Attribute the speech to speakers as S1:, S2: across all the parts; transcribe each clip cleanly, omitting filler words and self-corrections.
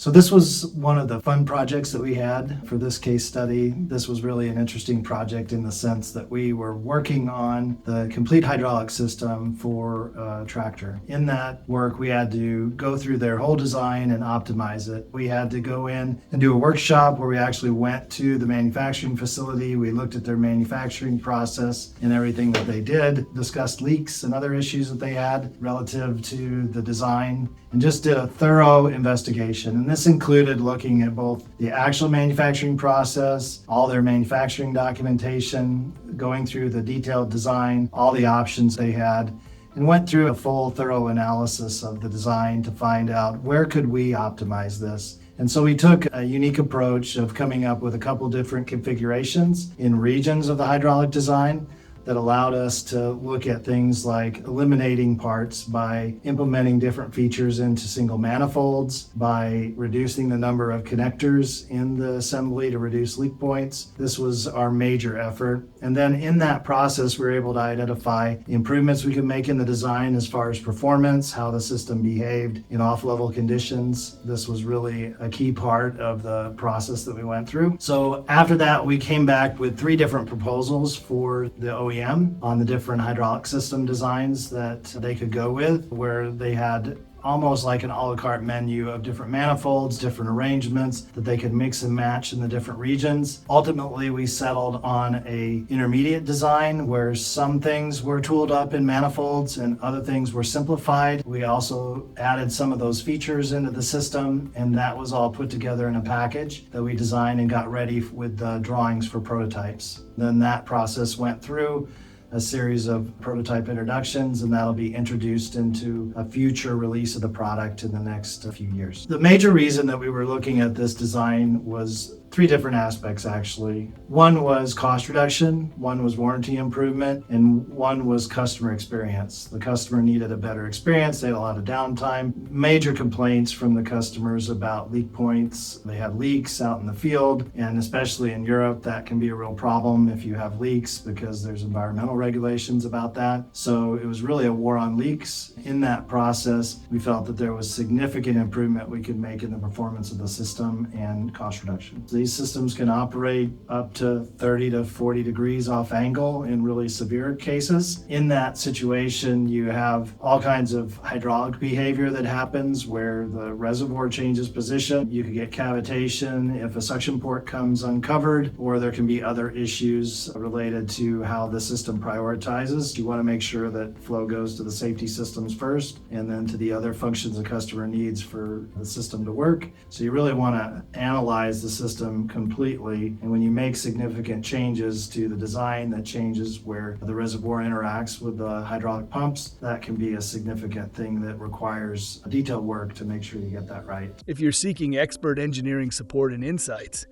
S1: So this was one of the fun projects that we had for this case study. This was really an interesting project in the sense that we were working on the complete hydraulic system for a tractor. In that work, we had to go through their whole design and optimize it. We had to go in and do a workshop where we actually went to the manufacturing facility. We looked at their manufacturing process and everything that they did, discussed leaks and other issues that they had relative to the design, and just did a thorough investigation. And this included looking at both the actual manufacturing process, all their manufacturing documentation, going through the detailed design, all the options they had, and went through a full, thorough analysis of the design to find out where could we optimize this. And so we took a unique approach of coming up with a couple different configurations in regions of the hydraulic design that allowed us to look at things like eliminating parts by implementing different features into single manifolds, by reducing the number of connectors in the assembly to reduce leak points. This was our major effort. And then in that process, we were able to identify improvements we could make in the design as far as performance, how the system behaved in off-level conditions. This was really a key part of the process that we went through. So after that, we came back with 3 different proposals for the OEM on the different hydraulic system designs that they could go with, where they had almost like an a la carte menu of different manifolds, different arrangements that they could mix and match in the different regions. Ultimately, we settled on a intermediate design where some things were tooled up in manifolds and other things were simplified. We also added some of those features into the system, and that was all put together in a package that we designed and got ready with the drawings for prototypes. Then that process went through a series of prototype introductions, and that'll be introduced into a future release of the product in the next few years. The major reason that we were looking at this design was 3 different aspects, actually. One was cost reduction, one was warranty improvement, and one was customer experience. The customer needed a better experience. They had a lot of downtime. Major complaints from the customers about leak points. They had leaks out in the field, and especially in Europe, that can be a real problem if you have leaks because there's environmental regulations about that. So it was really a war on leaks. In that process, we felt that there was significant improvement we could make in the performance of the system and cost reduction. These systems can operate up to 30 to 40 degrees off angle in really severe cases. In that situation, you have all kinds of hydraulic behavior that happens where the reservoir changes position. You could get cavitation if a suction port comes uncovered, or there can be other issues related to how the system prioritizes. You want to make sure that flow goes to the safety systems first and then to the other functions the customer needs for the system to work. So you really want to analyze the system completely, and when you make significant changes to the design that changes where the reservoir interacts with the hydraulic pumps, that can be a significant thing that requires detailed work to make sure you get that right.
S2: If you're seeking expert engineering support and insights,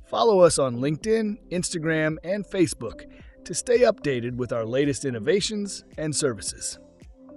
S2: follow us on LinkedIn, Instagram, and Facebook to stay updated with our latest innovations and services.